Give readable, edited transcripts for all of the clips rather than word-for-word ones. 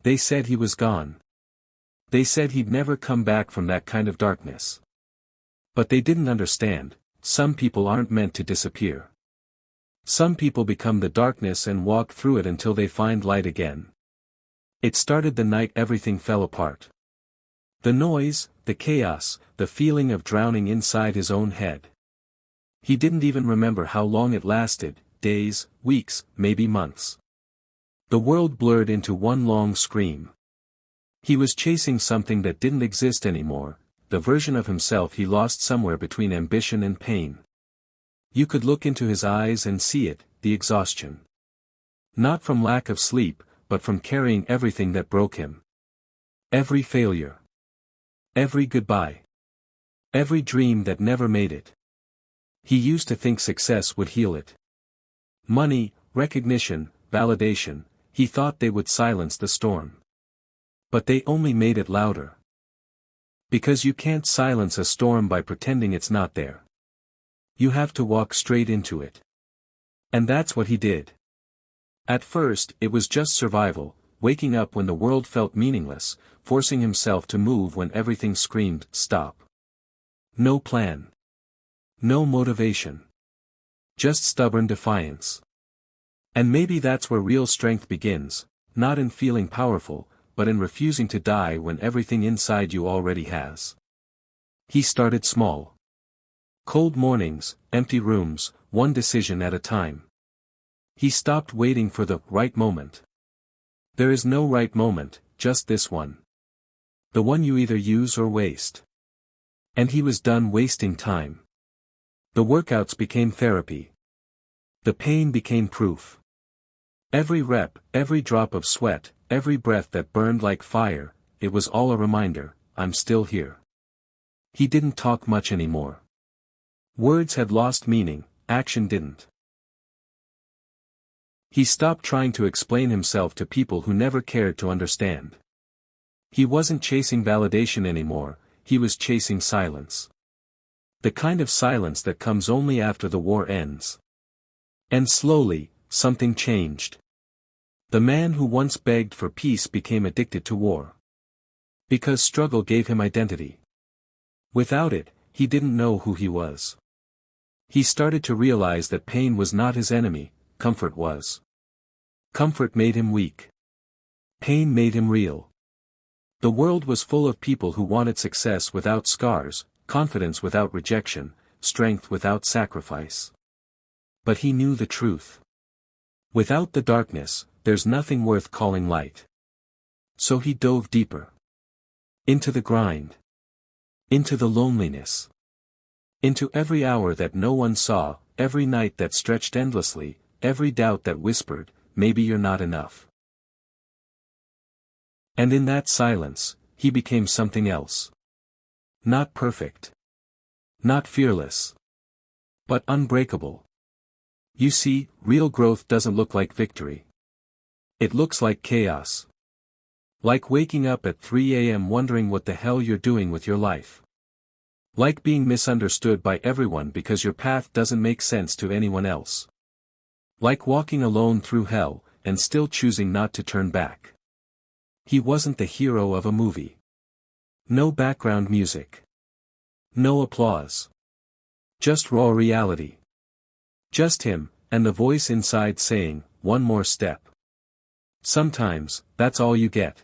They said he was gone. They said he'd never come back from that kind of darkness. But they didn't understand, some people aren't meant to disappear. Some people become the darkness and walk through it until they find light again. It started the night everything fell apart. The noise, the chaos, the feeling of drowning inside his own head. He didn't even remember how long it lasted, days, weeks, maybe months. The world blurred into one long scream. He was chasing something that didn't exist anymore, the version of himself he lost somewhere between ambition and pain. You could look into his eyes and see it, the exhaustion. Not from lack of sleep, but from carrying everything that broke him. Every failure. Every goodbye. Every dream that never made it. He used to think success would heal it. Money, recognition, validation, he thought they would silence the storm. But they only made it louder. Because you can't silence a storm by pretending it's not there. You have to walk straight into it. And that's what he did. At first, it was just survival, waking up when the world felt meaningless, forcing himself to move when everything screamed, stop. No plan. No motivation. Just stubborn defiance. And maybe that's where real strength begins, not in feeling powerful, but in refusing to die when everything inside you already has. He started small. Cold mornings, empty rooms, one decision at a time. He stopped waiting for the right moment. There is no right moment, just this one. The one you either use or waste. And he was done wasting time. The workouts became therapy. The pain became proof. Every rep, every drop of sweat, every breath that burned like fire, it was all a reminder, I'm still here. He didn't talk much anymore. Words had lost meaning, action didn't. He stopped trying to explain himself to people who never cared to understand. He wasn't chasing validation anymore, he was chasing silence. The kind of silence that comes only after the war ends. And slowly, something changed. The man who once begged for peace became addicted to war. Because struggle gave him identity. Without it, he didn't know who he was. He started to realize that pain was not his enemy, comfort was. Comfort made him weak. Pain made him real. The world was full of people who wanted success without scars, confidence without rejection, strength without sacrifice. But he knew the truth. Without the darkness, there's nothing worth calling light. So he dove deeper. Into the grind. Into the loneliness. Into every hour that no one saw, every night that stretched endlessly, every doubt that whispered, maybe you're not enough. And in that silence, he became something else. Not perfect. Not fearless. But unbreakable. You see, real growth doesn't look like victory. It looks like chaos. Like waking up at 3 a.m. wondering what the hell you're doing with your life. Like being misunderstood by everyone because your path doesn't make sense to anyone else. Like walking alone through hell, and still choosing not to turn back. He wasn't the hero of a movie. No background music. No applause. Just raw reality. Just him, and the voice inside saying, one more step. Sometimes, that's all you get.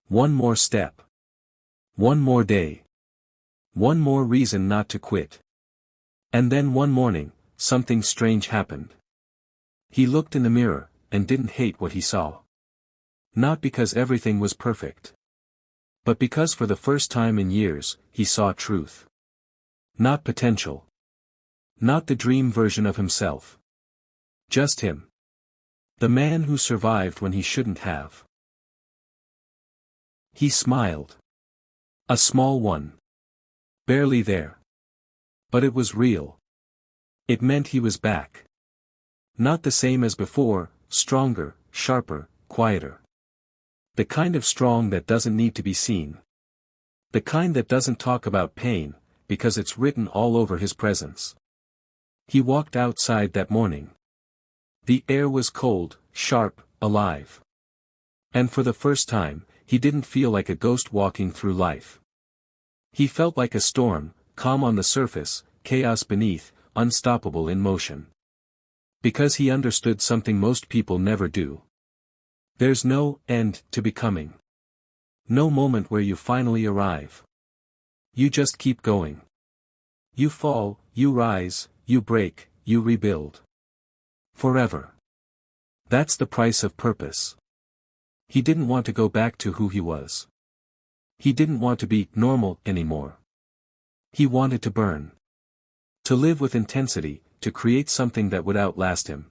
One more step. One more day. One more reason not to quit. And then one morning, something strange happened. He looked in the mirror, and didn't hate what he saw. Not because everything was perfect. But because for the first time in years, he saw truth. Not potential. Not the dream version of himself. Just him. The man who survived when he shouldn't have. He smiled. A small one. Barely there. But it was real. It meant he was back. Not the same as before, stronger, sharper, quieter. The kind of strong that doesn't need to be seen. The kind that doesn't talk about pain, because it's written all over his presence. He walked outside that morning. The air was cold, sharp, alive. And for the first time, he didn't feel like a ghost walking through life. He felt like a storm, calm on the surface, chaos beneath, unstoppable in motion. Because he understood something most people never do. There's no end to becoming. No moment where you finally arrive. You just keep going. You fall, you rise, you break, you rebuild. Forever. That's the price of purpose. He didn't want to go back to who he was. He didn't want to be normal anymore. He wanted to burn. To live with intensity, to create something that would outlast him.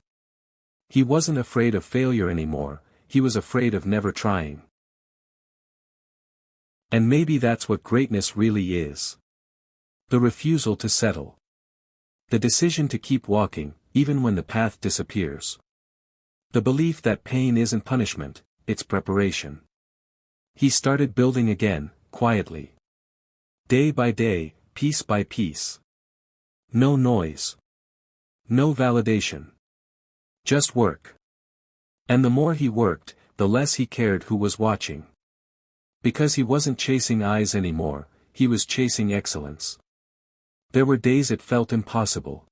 He wasn't afraid of failure anymore, he was afraid of never trying. And maybe that's what greatness really is. The refusal to settle. The decision to keep walking, even when the path disappears. The belief that pain isn't punishment, it's preparation. He started building again, quietly. Day by day, piece by piece. No noise. No validation. Just work. And the more he worked, the less he cared who was watching. Because he wasn't chasing eyes anymore, he was chasing excellence. There were days it felt impossible.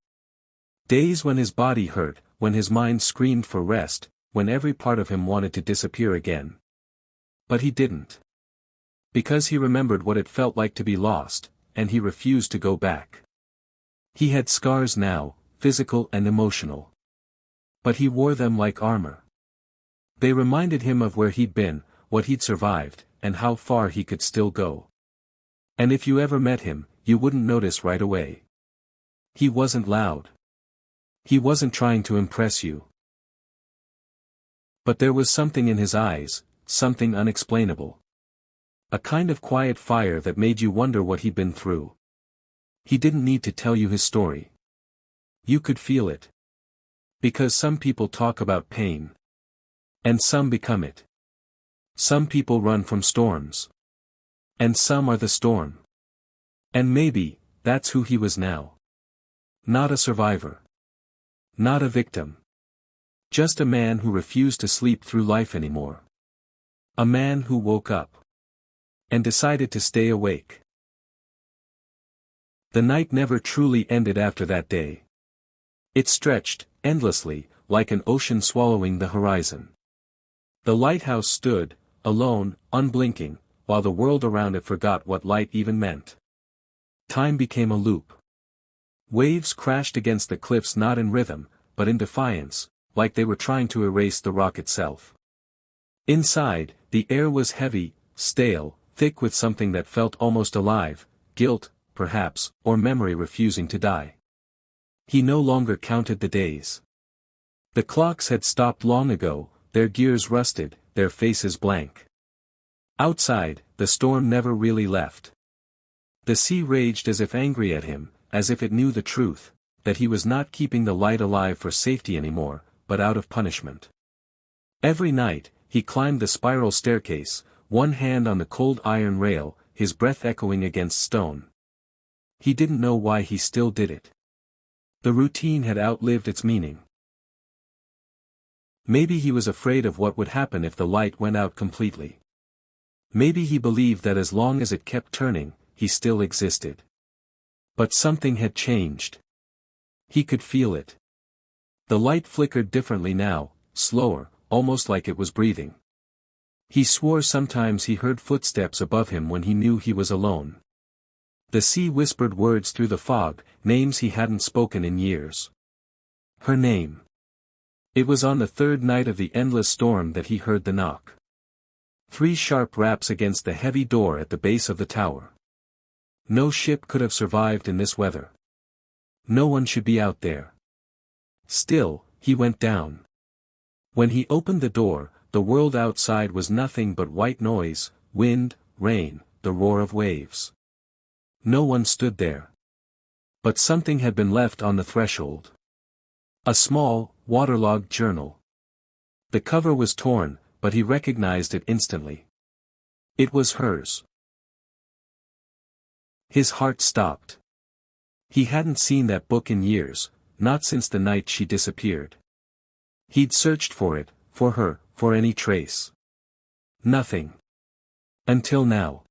Days when his body hurt, when his mind screamed for rest, when every part of him wanted to disappear again. But he didn't. Because he remembered what it felt like to be lost, and he refused to go back. He had scars now, physical and emotional. But he wore them like armor. They reminded him of where he'd been, what he'd survived, and how far he could still go. And if you ever met him, you wouldn't notice right away. He wasn't loud. He wasn't trying to impress you. But there was something in his eyes, something unexplainable. A kind of quiet fire that made you wonder what he'd been through. He didn't need to tell you his story. You could feel it. Because some people talk about pain. And some become it. Some people run from storms. And some are the storm. And maybe, that's who he was now. Not a survivor. Not a victim. Just a man who refused to sleep through life anymore. A man who woke up. And decided to stay awake. The night never truly ended after that day. It stretched, endlessly, like an ocean swallowing the horizon. The lighthouse stood, alone, unblinking, while the world around it forgot what light even meant. Time became a loop. Waves crashed against the cliffs not in rhythm, but in defiance, like they were trying to erase the rock itself. Inside, the air was heavy, stale, thick with something that felt almost alive, guilt, perhaps, or memory refusing to die. He no longer counted the days. The clocks had stopped long ago, their gears rusted, their faces blank. Outside, the storm never really left. The sea raged as if angry at him, as if it knew the truth, that he was not keeping the light alive for safety anymore, but out of punishment. Every night, he climbed the spiral staircase, one hand on the cold iron rail, his breath echoing against stone. He didn't know why he still did it. The routine had outlived its meaning. Maybe he was afraid of what would happen if the light went out completely. Maybe he believed that as long as it kept turning, he still existed. But something had changed. He could feel it. The light flickered differently now, slower, almost like it was breathing. He swore sometimes he heard footsteps above him when he knew he was alone. The sea whispered words through the fog, names he hadn't spoken in years. Her name. It was on the third night of the endless storm that he heard the knock. 3 sharp raps against the heavy door at the base of the tower. No ship could have survived in this weather. No one should be out there. Still, he went down. When he opened the door, the world outside was nothing but white noise, wind, rain, the roar of waves. No one stood there. But something had been left on the threshold. A small, waterlogged journal. The cover was torn, but he recognized it instantly. It was hers. His heart stopped. He hadn't seen that book in years, not since the night she disappeared. He'd searched for it, for her, for any trace. Nothing. Until now.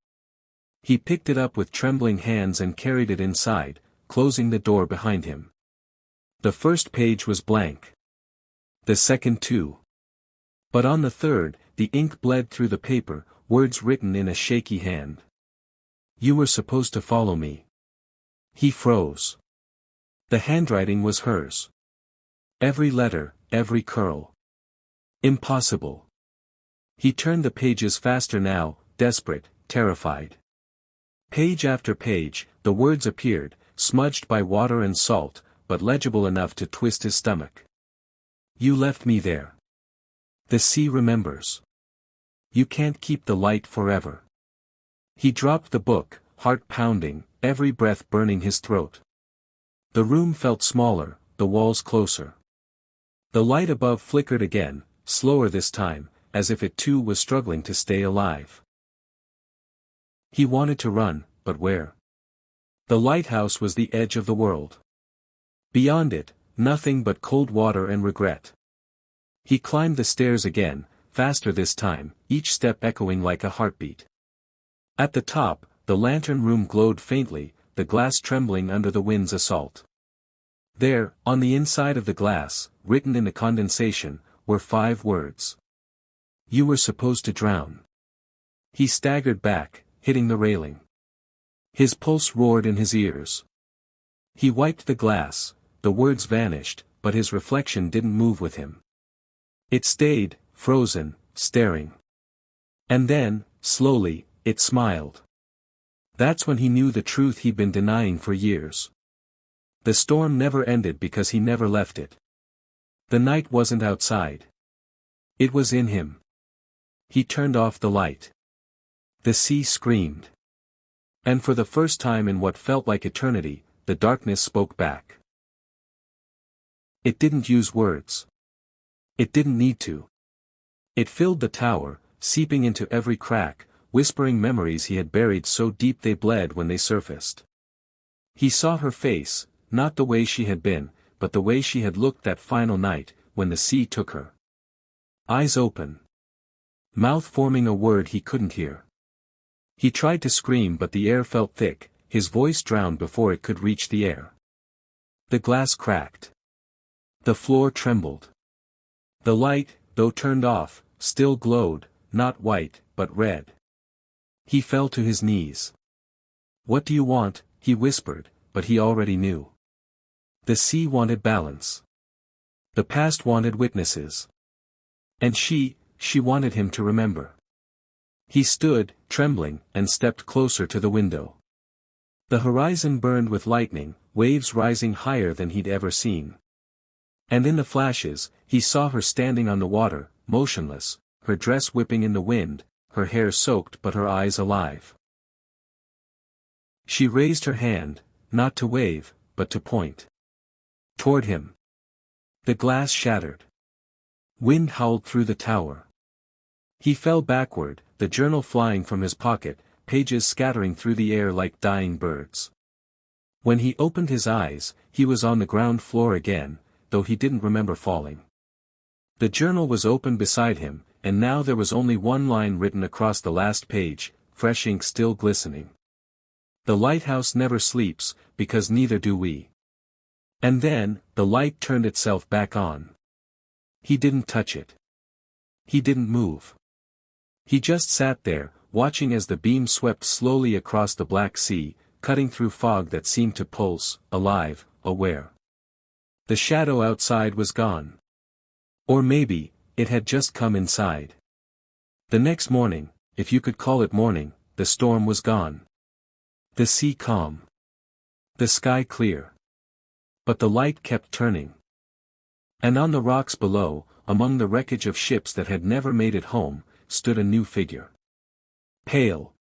He picked it up with trembling hands and carried it inside, closing the door behind him. The first page was blank. The second too. But on the third, the ink bled through the paper, words written in a shaky hand. You were supposed to follow me. He froze. The handwriting was hers. Every letter, every curl. Impossible. He turned the pages faster now, desperate, terrified. Page after page, the words appeared, smudged by water and salt, but legible enough to twist his stomach. You left me there. The sea remembers. You can't keep the light forever. He dropped the book, heart pounding, every breath burning his throat. The room felt smaller, the walls closer. The light above flickered again, slower this time, as if it too was struggling to stay alive. He wanted to run, but where? The lighthouse was the edge of the world. Beyond it, nothing but cold water and regret. He climbed the stairs again, faster this time, each step echoing like a heartbeat. At the top, the lantern room glowed faintly, the glass trembling under the wind's assault. There, on the inside of the glass, written in the condensation, were 5 words. You were supposed to drown. He staggered back, hitting the railing. His pulse roared in his ears. He wiped the glass, the words vanished, but his reflection didn't move with him. It stayed, frozen, staring. And then, slowly, it smiled. That's when he knew the truth he'd been denying for years. The storm never ended because he never left it. The night wasn't outside. It was in him. He turned off the light. The sea screamed. And for the first time in what felt like eternity, the darkness spoke back. It didn't use words. It didn't need to. It filled the tower, seeping into every crack, whispering memories he had buried so deep they bled when they surfaced. He saw her face, not the way she had been, but the way she had looked that final night, when the sea took her. Eyes open. Mouth forming a word he couldn't hear. He tried to scream but the air felt thick, his voice drowned before it could reach the air. The glass cracked. The floor trembled. The light, though turned off, still glowed, not white, but red. He fell to his knees. What do you want? He whispered, but he already knew. The sea wanted balance. The past wanted witnesses. And she wanted him to remember. He stood, trembling, and stepped closer to the window. The horizon burned with lightning, waves rising higher than he'd ever seen. And in the flashes, he saw her standing on the water, motionless, her dress whipping in the wind, her hair soaked but her eyes alive. She raised her hand, not to wave, but to point. Toward him. The glass shattered. Wind howled through the tower. He fell backward, the journal flying from his pocket, pages scattering through the air like dying birds. When he opened his eyes, he was on the ground floor again, though he didn't remember falling. The journal was open beside him, and now there was only one line written across the last page, fresh ink still glistening. The lighthouse never sleeps, because neither do we. And then, the light turned itself back on. He didn't touch it. He didn't move. He just sat there, watching as the beam swept slowly across the black sea, cutting through fog that seemed to pulse, alive, aware. The shadow outside was gone. Or maybe, it had just come inside. The next morning, if you could call it morning, the storm was gone. The sea calm. The sky clear. But the light kept turning. And on the rocks below, among the wreckage of ships that had never made it home, stood a new figure. Pale.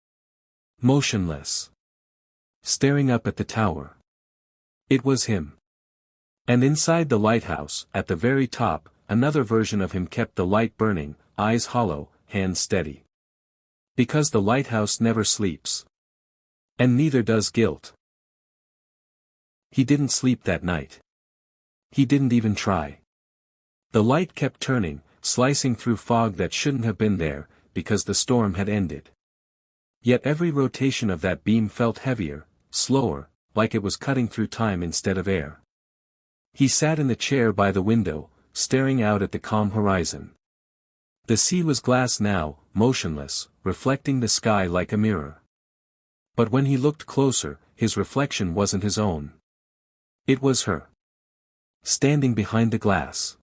Motionless. Staring up at the tower. It was him. And inside the lighthouse, at the very top, another version of him kept the light burning, eyes hollow, hands steady. Because the lighthouse never sleeps. And neither does guilt. He didn't sleep that night. He didn't even try. The light kept turning, slicing through fog that shouldn't have been there, because the storm had ended. Yet every rotation of that beam felt heavier, slower, like it was cutting through time instead of air. He sat in the chair by the window, staring out at the calm horizon. The sea was glass now, motionless, reflecting the sky like a mirror. But when he looked closer, his reflection wasn't his own. It was her. Standing behind the glass.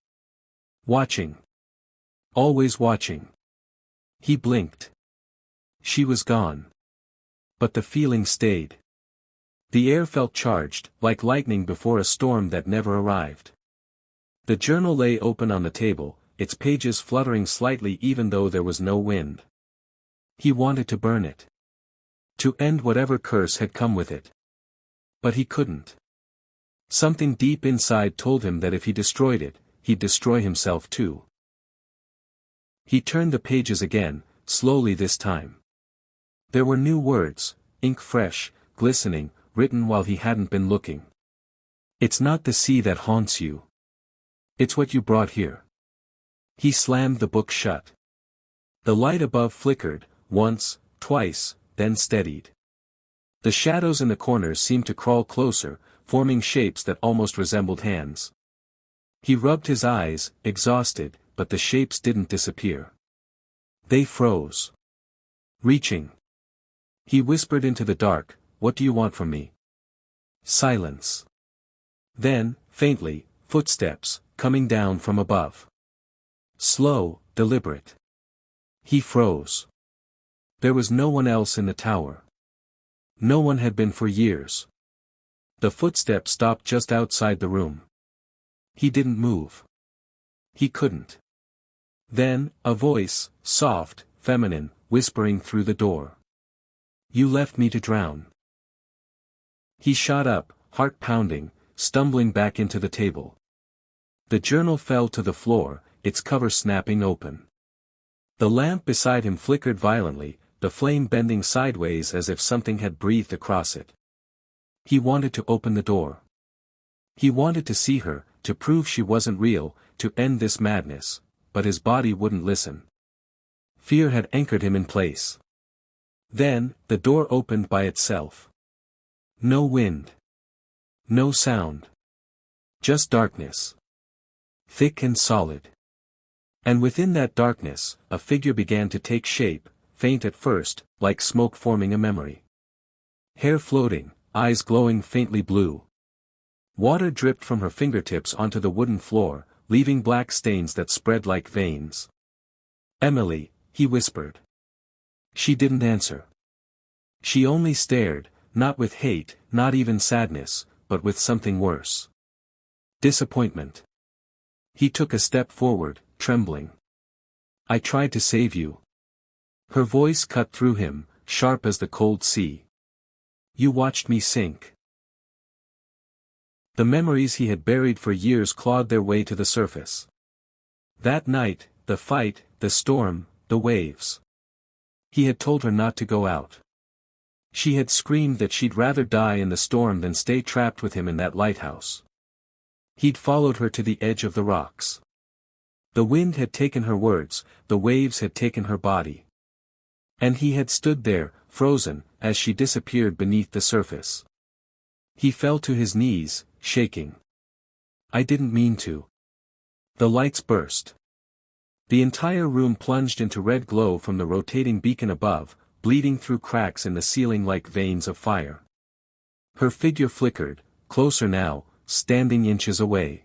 Watching. Always watching. He blinked. She was gone. But the feeling stayed. The air felt charged, like lightning before a storm that never arrived. The journal lay open on the table, its pages fluttering slightly even though there was no wind. He wanted to burn it. To end whatever curse had come with it. But he couldn't. Something deep inside told him that if he destroyed it, he'd destroy himself too. He turned the pages again, slowly this time. There were new words, ink fresh, glistening, written while he hadn't been looking. It's not the sea that haunts you. It's what you brought here. He slammed the book shut. The light above flickered, once, twice, then steadied. The shadows in the corners seemed to crawl closer, forming shapes that almost resembled hands. He rubbed his eyes, exhausted, but the shapes didn't disappear. They froze. Reaching. He whispered into the dark, "What do you want from me?" Silence. Then, faintly, footsteps, coming down from above. Slow, deliberate. He froze. There was no one else in the tower. No one had been for years. The footsteps stopped just outside the room. He didn't move. He couldn't. Then, a voice, soft, feminine, whispering through the door. "You left me to drown." He shot up, heart pounding, stumbling back into the table. The journal fell to the floor, its cover snapping open. The lamp beside him flickered violently, the flame bending sideways as if something had breathed across it. He wanted to open the door. He wanted to see her, to prove she wasn't real, to end this madness, but his body wouldn't listen. Fear had anchored him in place. Then, the door opened by itself. No wind. No sound. Just darkness. Thick and solid. And within that darkness, a figure began to take shape, faint at first, like smoke forming a memory. Hair floating, eyes glowing faintly blue. Water dripped from her fingertips onto the wooden floor, leaving black stains that spread like veins. "Emily," he whispered. She didn't answer. She only stared, not with hate, not even sadness, but with something worse. Disappointment. He took a step forward, trembling. "I tried to save you." Her voice cut through him, sharp as the cold sea. "You watched me sink." The memories he had buried for years clawed their way to the surface. That night, the fight, the storm, the waves. He had told her not to go out. She had screamed that she'd rather die in the storm than stay trapped with him in that lighthouse. He'd followed her to the edge of the rocks. The wind had taken her words, the waves had taken her body. And he had stood there, frozen, as she disappeared beneath the surface. He fell to his knees, shaking. "I didn't mean to." The lights burst. The entire room plunged into red glow from the rotating beacon above, bleeding through cracks in the ceiling like veins of fire. Her figure flickered, closer now, standing inches away.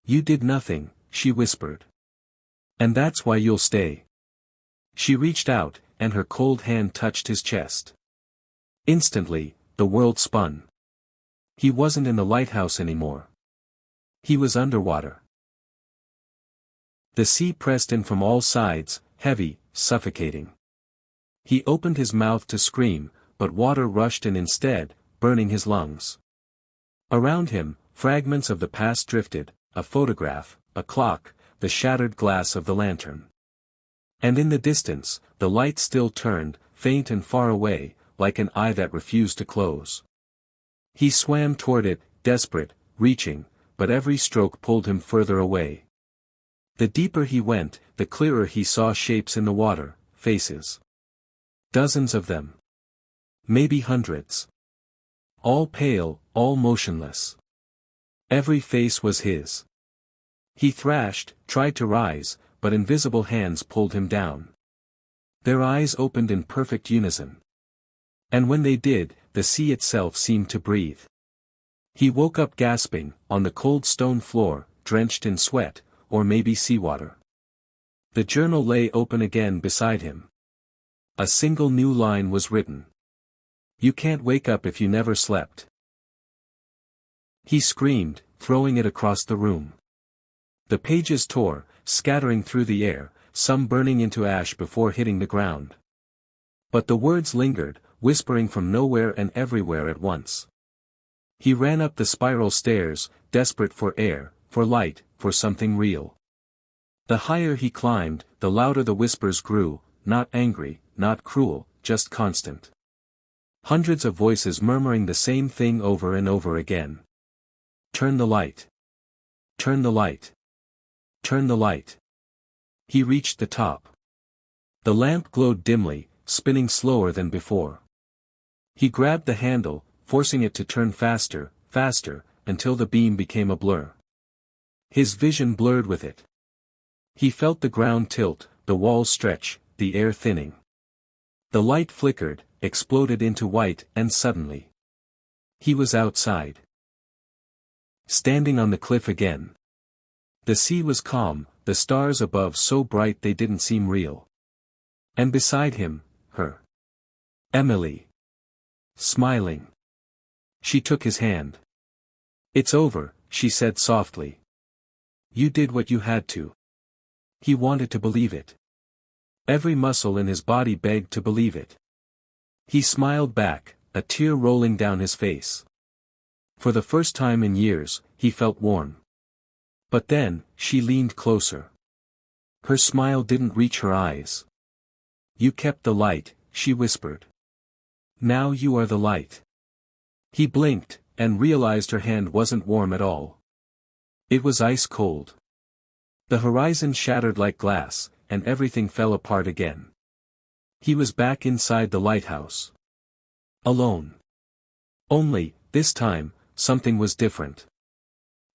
"You did nothing," she whispered. "And that's why you'll stay." She reached out, and her cold hand touched his chest. Instantly, the world spun. He wasn't in the lighthouse anymore. He was underwater. The sea pressed in from all sides, heavy, suffocating. He opened his mouth to scream, but water rushed in instead, burning his lungs. Around him, fragments of the past drifted, a photograph, a clock, the shattered glass of the lantern. And in the distance, the light still turned, faint and far away, like an eye that refused to close. He swam toward it, desperate, reaching, but every stroke pulled him further away. The deeper he went, the clearer he saw shapes in the water, faces. Dozens of them. Maybe hundreds. All pale, all motionless. Every face was his. He thrashed, tried to rise, but invisible hands pulled him down. Their eyes opened in perfect unison. And when they did, the sea itself seemed to breathe. He woke up gasping, on the cold stone floor, drenched in sweat, or maybe seawater. The journal lay open again beside him. A single new line was written. "You can't wake up if you never slept." He screamed, throwing it across the room. The pages tore, scattering through the air, some burning into ash before hitting the ground. But the words lingered, whispering from nowhere and everywhere at once. He ran up the spiral stairs, desperate for air, for light, for something real. The higher he climbed, the louder the whispers grew, not angry, not cruel, just constant. Hundreds of voices murmuring the same thing over and over again. "Turn the light. Turn the light. Turn the light." He reached the top. The lamp glowed dimly, spinning slower than before. He grabbed the handle, forcing it to turn faster, faster, until the beam became a blur. His vision blurred with it. He felt the ground tilt, the walls stretch, the air thinning. The light flickered, exploded into white, and suddenly he was outside. Standing on the cliff again. The sea was calm, the stars above so bright they didn't seem real. And beside him, her. Emily. Smiling. She took his hand. "It's over," she said softly. "You did what you had to." He wanted to believe it. Every muscle in his body begged to believe it. He smiled back, a tear rolling down his face. For the first time in years, he felt warm. But then, she leaned closer. Her smile didn't reach her eyes. "You kept the light," she whispered. "Now you are the light." He blinked, and realized her hand wasn't warm at all. It was ice cold. The horizon shattered like glass, and everything fell apart again. He was back inside the lighthouse. Alone. Only, this time, something was different.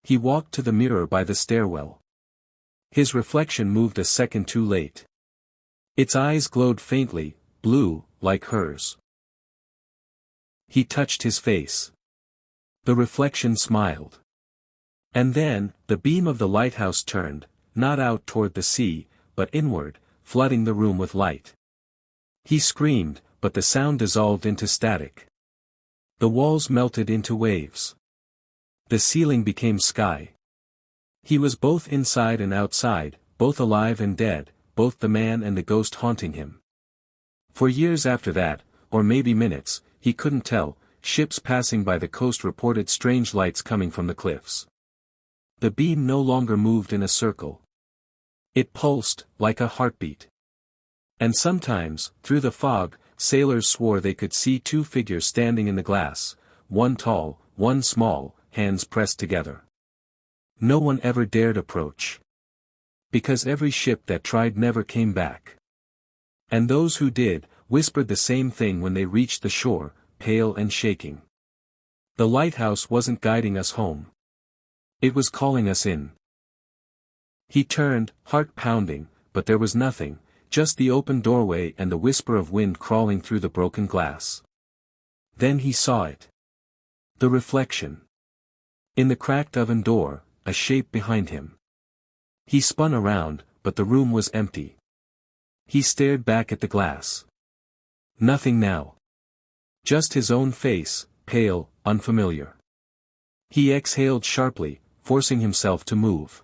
He walked to the mirror by the stairwell. His reflection moved a second too late. Its eyes glowed faintly, blue, like hers. He touched his face. The reflection smiled. And then, the beam of the lighthouse turned, not out toward the sea, but inward, flooding the room with light. He screamed, but the sound dissolved into static. The walls melted into waves. The ceiling became sky. He was both inside and outside, both alive and dead, both the man and the ghost haunting him. For years after that, or maybe minutes, he couldn't tell, ships passing by the coast reported strange lights coming from the cliffs. The beam no longer moved in a circle. It pulsed, like a heartbeat. And sometimes, through the fog, sailors swore they could see two figures standing in the glass, one tall, one small, hands pressed together. No one ever dared approach. Because every ship that tried never came back. And those who did, whispered the same thing when they reached the shore, pale and shaking. The lighthouse wasn't guiding us home. It was calling us in. He turned, heart pounding, but there was nothing, just the open doorway and the whisper of wind crawling through the broken glass. Then he saw it. The reflection. In the cracked oven door, a shape behind him. He spun around, but the room was empty. He stared back at the glass. Nothing now. Just his own face, pale, unfamiliar. He exhaled sharply, forcing himself to move.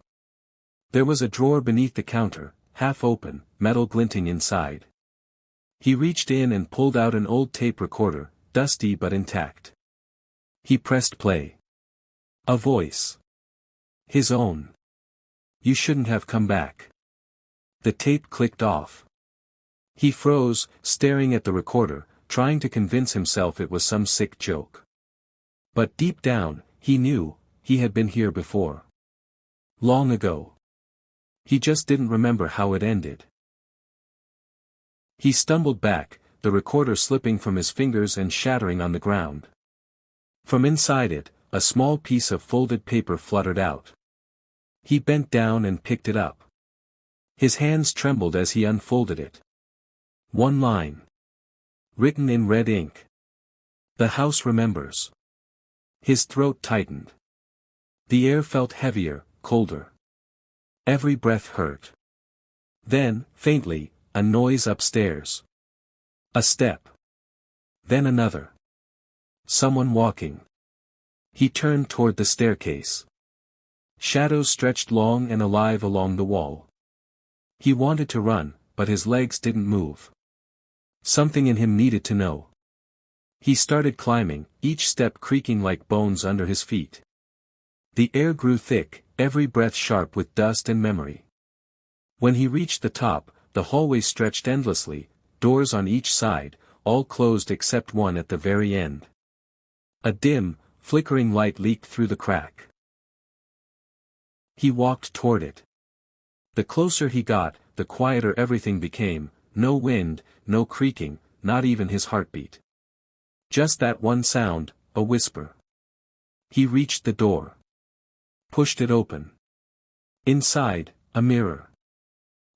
There was a drawer beneath the counter, half open, metal glinting inside. He reached in and pulled out an old tape recorder, dusty but intact. He pressed play. A voice. His own. "You shouldn't have come back." The tape clicked off. He froze, staring at the recorder, trying to convince himself it was some sick joke. But deep down, he knew, he had been here before. Long ago. He just didn't remember how it ended. He stumbled back, the recorder slipping from his fingers and shattering on the ground. From inside it, a small piece of folded paper fluttered out. He bent down and picked it up. His hands trembled as he unfolded it. One line. Written in red ink. "The house remembers." His throat tightened. The air felt heavier, colder. Every breath hurt. Then, faintly, a noise upstairs. A step. Then another. Someone walking. He turned toward the staircase. Shadows stretched long and alive along the wall. He wanted to run, but his legs didn't move. Something in him needed to know. He started climbing, each step creaking like bones under his feet. The air grew thick, every breath sharp with dust and memory. When he reached the top, the hallway stretched endlessly, doors on each side, all closed except one at the very end. A dim, flickering light leaked through the crack. He walked toward it. The closer he got, the quieter everything became, no wind, no creaking, not even his heartbeat. Just that one sound, a whisper. He reached the door. Pushed it open. Inside, a mirror.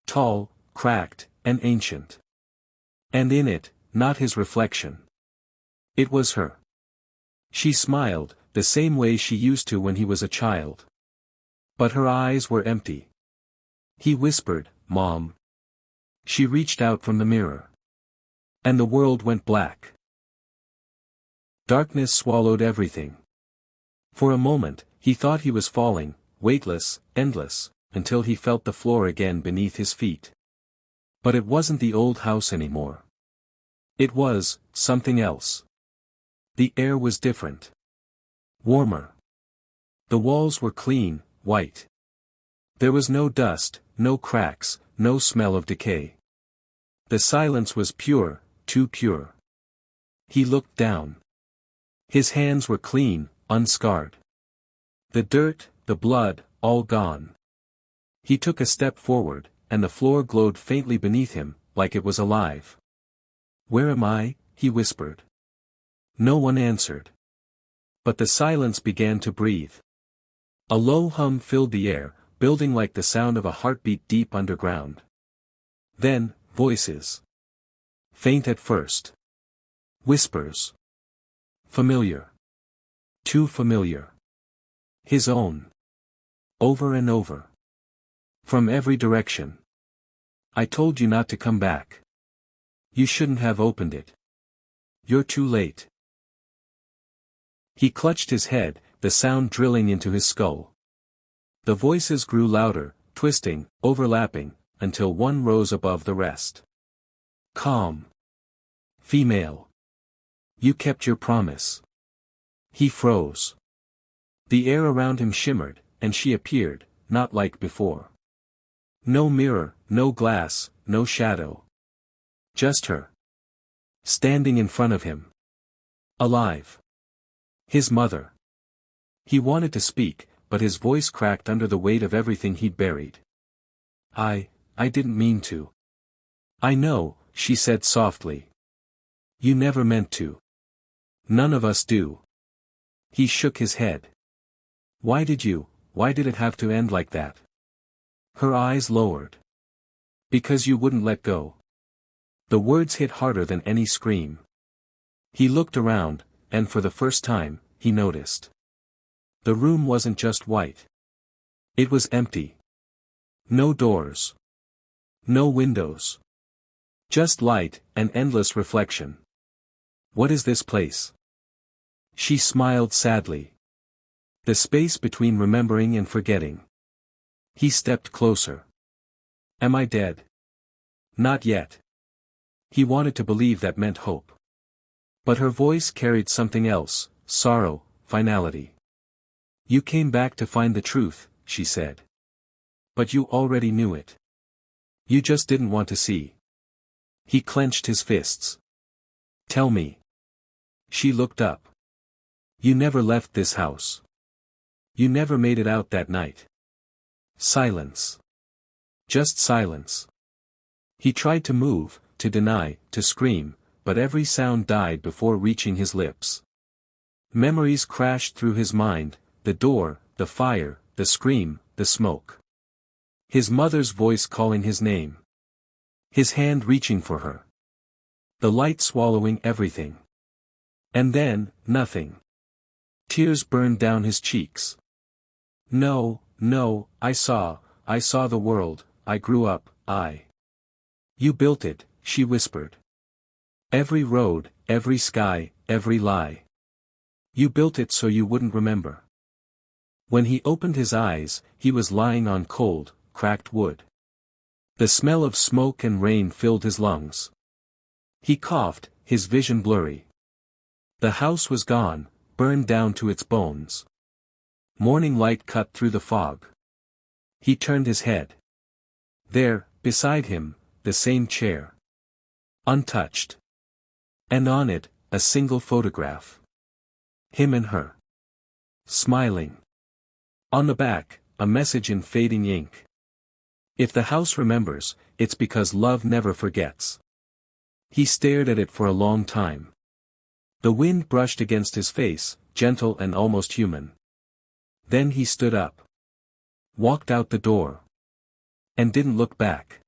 Tall, cracked, and ancient. And in it, not his reflection. It was her. She smiled, the same way she used to when he was a child. But her eyes were empty. He whispered, "Mom." She reached out from the mirror. And the world went black. Darkness swallowed everything. For a moment, he thought he was falling, weightless, endless, until he felt the floor again beneath his feet. But it wasn't the old house anymore. It was something else. The air was different. Warmer. The walls were clean, white. There was no dust, no cracks, no smell of decay. The silence was pure, too pure. He looked down. His hands were clean, unscarred. The dirt, the blood, all gone. He took a step forward, and the floor glowed faintly beneath him, like it was alive. "Where am I?" he whispered. No one answered. But the silence began to breathe. A low hum filled the air, building like the sound of a heartbeat deep underground. Then, voices. Faint at first. Whispers. Familiar. Too familiar. His own. Over and over. From every direction. "I told you not to come back. You shouldn't have opened it. You're too late." He clutched his head, the sound drilling into his skull. The voices grew louder, twisting, overlapping, until one rose above the rest. Calm. Female. You kept your promise. He froze. The air around him shimmered, and she appeared, not like before. No mirror, no glass, no shadow. Just her. Standing in front of him. Alive. His mother. He wanted to speak, but his voice cracked under the weight of everything he'd buried. I didn't mean to." "I know," she said softly. "You never meant to. None of us do." He shook his head. Why did it have to end like that?" Her eyes lowered. "Because you wouldn't let go." The words hit harder than any scream. He looked around, and for the first time, he noticed. The room wasn't just white. It was empty. No doors. No windows. Just light, and endless reflection. "What is this place?" She smiled sadly. "The space between remembering and forgetting." He stepped closer. "Am I dead?" "Not yet." He wanted to believe that meant hope. But her voice carried something else, sorrow, finality. "You came back to find the truth," she said. "But you already knew it. You just didn't want to see." He clenched his fists. "Tell me." She looked up. "You never left this house. You never made it out that night." Silence. Just silence. He tried to move, to deny, to scream, but every sound died before reaching his lips. Memories crashed through his mind, the door, the fire, the scream, the smoke. His mother's voice calling his name. His hand reaching for her. The light swallowing everything. And then, nothing. Tears burned down his cheeks. No, no, I saw the world, I grew up, You built it, she whispered. Every road, every sky, every lie. You built it so you wouldn't remember. When he opened his eyes, he was lying on cold, cracked wood. The smell of smoke and rain filled his lungs. He coughed, his vision blurry. The house was gone, burned down to its bones. Morning light cut through the fog. He turned his head. There, beside him, the same chair. Untouched. And on it, a single photograph. Him and her. Smiling. On the back, a message in fading ink. If the house remembers, it's because love never forgets. He stared at it for a long time. The wind brushed against his face, gentle and almost human. Then he stood up. Walked out the door. And didn't look back.